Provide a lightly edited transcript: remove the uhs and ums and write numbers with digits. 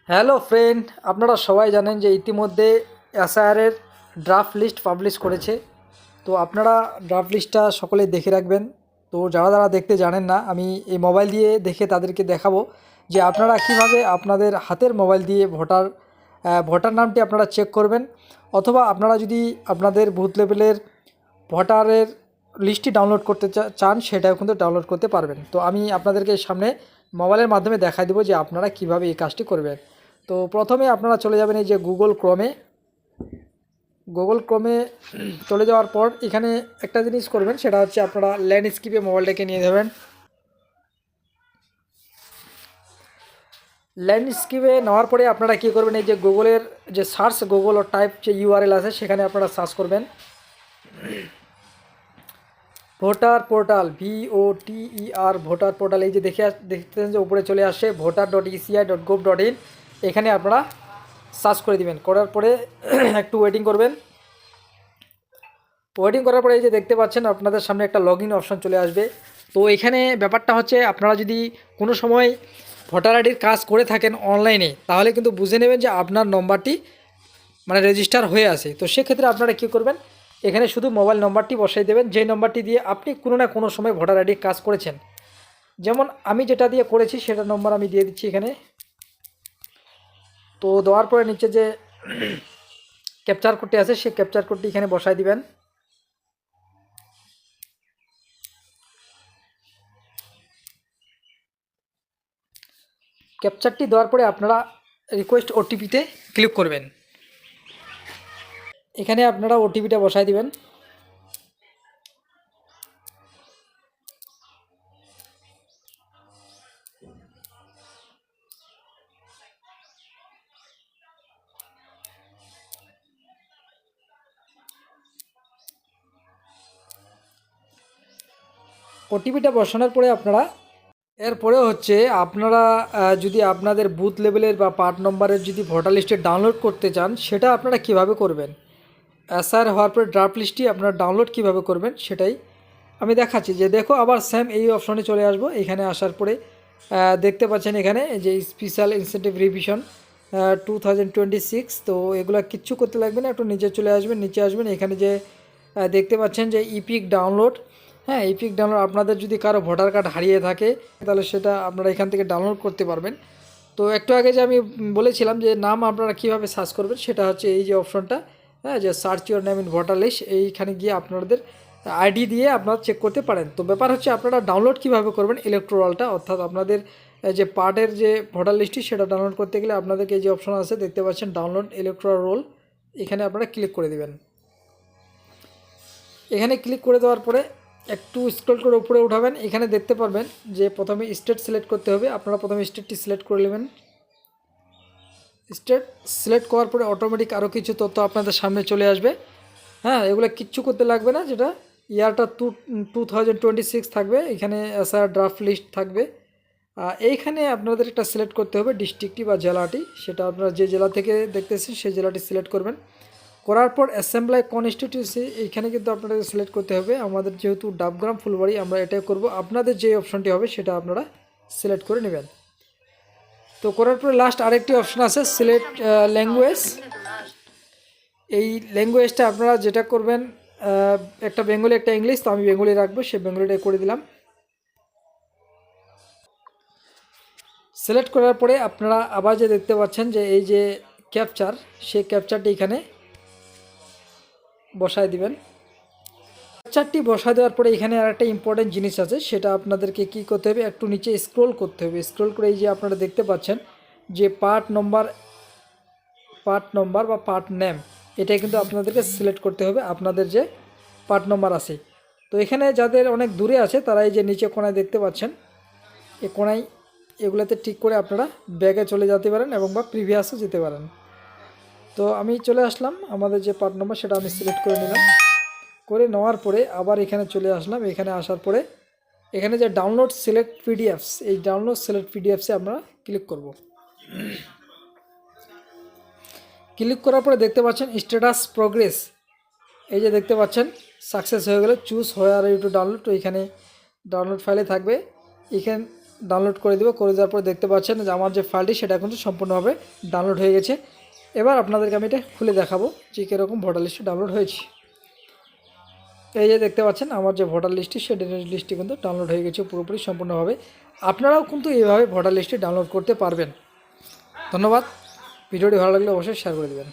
Hello friend, আপনারা সবাই জানেন যে ইতিমধ্যে এসআইআরের ড্রাফট লিস্ট পাবলিশ করেছে। তো আপনারা ড্রাফট লিস্টটা সকলে দেখে রাখবেন। তো যারা যারা দেখতে জানেন না, আমি এই মোবাইল দিয়ে দেখে তাদেরকে দেখাবো যে আপনারা কিভাবে আপনাদের হাতের মোবাইল দিয়ে ভোটার নামটি আপনারা চেক করবেন, অথবা আপনারা যদি আপনাদের বুথ লেভেলের ভোটারের লিস্টটি ডাউনলোড করতে চান সেটাও কিন্তু ডাউনলোড করতে পারবেন। তো আমি আপনাদেরকে সামনে মোবাইলের মাধ্যমে দেখাই দেবো যে আপনারা কিভাবে এই কাজটি করবেন। তো প্রথমে আপনারা চলে যাবেন এই যে গুগল ক্রোমে চলে যাওয়ার পর এখানে একটা জিনিস করবেন, সেটা হচ্ছে আপনারা ল্যান্ডস্কেপে মোবাইলটাকে নিয়ে যাবেন। ল্যান্ডস্কেপে নেওয়ার পরে আপনারা কী করবেন, এই যে গুগলের যে গুগল ও টাইপ যে ইউআরএল আছে সেখানে আপনারা সার্চ করবেন voter portal, VOTER voter portal. এই যে দেখতেছেন যে উপরে চলে আসছে voter.eci.gov.in। এখানে আপনারা সার্চ করে দিবেন, করার পরে একটু ওয়েটিং করবেন। ওয়েটিং করার পরে এই যে দেখতে পাচ্ছেন আপনাদের সামনে একটা লগ ইন অপশান চলে আসবে। তো এখানে ব্যাপারটা হচ্ছে, আপনারা যদি কোনো সময় ভোটার আইডির কাজ করে থাকেন অনলাইনে, তাহলে কিন্তু বুঝে নেবেন যে আপনার নম্বরটি রেজিস্টার হয়ে আছে। তো সেক্ষেত্রে আপনারা কী করবেন, এখানে শুধু মোবাইল নম্বরটি বসাই দেবেন, যে নম্বরটি দিয়ে আপনি কোনো না কোনো সময় ভোটার আইডির কাজ করেছেন। যেমন আমি যেটা দিয়ে করেছি সেটা নম্বর আমি দিয়ে দিচ্ছি এখানে। তো দেওয়ার পরে নিচে যে ক্যাপচার কোডটি আছে সেই ক্যাপচার কোডটি এখানে বসাই দিবেন। ক্যাপচারটি দেওয়ার পরে আপনারা রিকোয়েস্ট ওটিপিতে ক্লিক করবেন। এখানে আপনারা ওটিপিটা বসাই দিবেন। ওটিপিটা বসানোর পরে এরপরে হচ্ছে আপনারা যদি আপনাদের বুথ লেভেলের বা পার্ট নম্বরের যদি ভোটার লিস্টে ডাউনলোড করতে চান, সেটা আপনারা কিভাবে করবেন। এসআর হওয়ার পরে ড্রাফট লিস্টটি আপনারা ডাউনলোড কিভাবে করবেন সেটাই আমি দেখাচ্ছি। যে দেখো, আবার সেম এই অপশনে চলে আসব। এখানে আসার পরে দেখতে পাচ্ছেন এখানে যে স্পেশাল ইনসেন্টিভ রিভিশন 2026। তো এগুলো কিচ্ছু করতে লাগবে না, একটু নিচে চলে আসবেন। নিচে আসবেন, এখানে যে দেখতে পাচ্ছেন যে ইপিক ডাউনলোড, হ্যাঁ ইপিক ডাউনলোড। আপনাদের যদি কারো ভোটার কার্ড হারিয়ে থাকে তাহলে সেটা আপনারা এখান থেকে ডাউনলোড করতে পারবেন। তো একটু আগে যে আমি বলেছিলাম যে নাম আপনারা কীভাবে সার্চ করবেন, সেটা হচ্ছে এই যে অপশনটা, হ্যাঁ যে search your name in voter list. এইখানে গিয়ে আপনাদের আইডি দিয়ে আপনারা চেক করতে পারেন। তো ব্যাপার হচ্ছে আপনারা ডাউনলোড কিভাবে করবেন ইলেকট্রালটা, অর্থাৎ আপনাদের যে পার্টের যে ভোটার লিস্টটি সেটা ডাউনলোড করতে গেলে আপনাদেরকে এই যে অপশন আছে দেখতে পাচ্ছেন ডাউনলোড ইলেকট্রাল রোল, এখানে আপনারা ক্লিক করে দেবেন। এখানে ক্লিক করে দেওয়ার পরে একটু স্ক্রল করে উপরে উঠাবেন। এখানে দেখতে পারবেন যে প্রথমে স্টেট সিলেক্ট করতে হবে। আপনারা প্রথমে স্টেটটি সিলেক্ট করে নেবেন। স্টেট সিলেক্ট করার পরে অটোমেটিক আরও কিছু তথ্য আপনাদের সামনে চলে আসবে। হ্যাঁ, এগুলো কিচ্ছু করতে লাগবে না, যেটা ইয়ারটা 2026 থাকবে। এখানে এসআর ড্রাফট লিস্ট থাকবে। এইখানে আপনাদের একটা সিলেক্ট করতে হবে ডিস্ট্রিক্টটি বা জেলাটি, সেটা আপনারা যে জেলা থেকে দেখতেছেন সেই জেলাটি সিলেক্ট করবেন। করার পর অ্যাসেম্বলি কনস্টিটিউয়েন্সি এইখানে কিন্তু আপনাদের সিলেক্ট করতে হবে। আমাদের যেহেতু ডাবগ্রাম ফুলবাড়ি, আমরা এটাই করব। আপনাদের যে অপশনটি হবে সেটা আপনারা সিলেক্ট করে নেবেন। তো করার পরে লাস্ট আরেকটি অপশন আছে সিলেক্ট ল্যাঙ্গুয়েজ। এই ল্যাঙ্গুয়েজটা আপনারা যেটা করবেন, একটা বেঙ্গলি একটা ইংলিশ, তো আমি বেঙ্গলি রাখবো, সে বেঙ্গলিটাই করে দিলাম। সিলেক্ট করার পরে আপনারা আবার যে দেখতে পাচ্ছেন যে এই যে ক্যাপচার, সেই ক্যাপচারটি এখানে বসায় দিবেন। ক্যাপচারটি বসা দেওয়ার পরে এখানে আর একটা ইম্পর্টেন্ট জিনিস আছে, সেটা আপনাদেরকে কি করতে হবে, একটু নিচে স্ক্রল করতে হবে। স্ক্রল করে এই যে আপনারা দেখতে পাচ্ছেন যে পার্ট নম্বর বা পার্ট নেম, এটা কিন্তু আপনাদেরকে সিলেক্ট করতে হবে আপনাদের যে পার্ট নম্বর আছে। তো এখানে যাদের অনেক দূরে আছে তারা এই যে নিচে কোণায় দেখতে পাচ্ছেন, এই কোণায় এগুলোতে টিক করে আপনারা ব্যাগে চলে যেতে পারেন এবং বা প্রিভিয়াসও যেতে পারেন। তো আমি চলে আসলাম, আমাদের যে পার্ট নম্বর সেটা আমি সিলেক্ট করে নিলাম। করে নেওয়ার পরে আবার এখানে চলে আসলাম। এখানে আসার পরে এখানে যে ডাউনলোড সিলেক্ট পিডিএফস, এই ডাউনলোড সিলেক্ট পিডিএফসে আমরা ক্লিক করব। ক্লিক করার পরে দেখতে পাচ্ছেন স্ট্যাটাস প্রোগ্রেস, এই যে দেখতে পাচ্ছেন সাকসেস হয়ে গেলে choose where you to download. তো এখানে ডাউনলোড ফাইলে থাকবে। এখানে ডাউনলোড করে দেবো। করে দেওয়ার পর দেখতে পাচ্ছেন যে আমার যে ফাইলটি সেটা কিন্তু সম্পূর্ণভাবে ডাউনলোড হয়ে গেছে। এবার আপনাদেরকে আমি এটা খুলে দেখাবো যে কীরকম ভোটার লিস্টে ডাউনলোড হয়েছে। এই যে দেখতে পাচ্ছেন আমার যে ভোটার লিস্টটি সেই লিস্টটি কিন্তু ডাউনলোড হয়ে গেছে পুরোপুরি সম্পূর্ণভাবে। আপনারাও কিন্তু এইভাবে ভোটার লিস্টটি ডাউনলোড করতে পারবেন। ধন্যবাদ। ভিডিওটি ভালো লাগলে অবশ্যই শেয়ার করে দেবেন।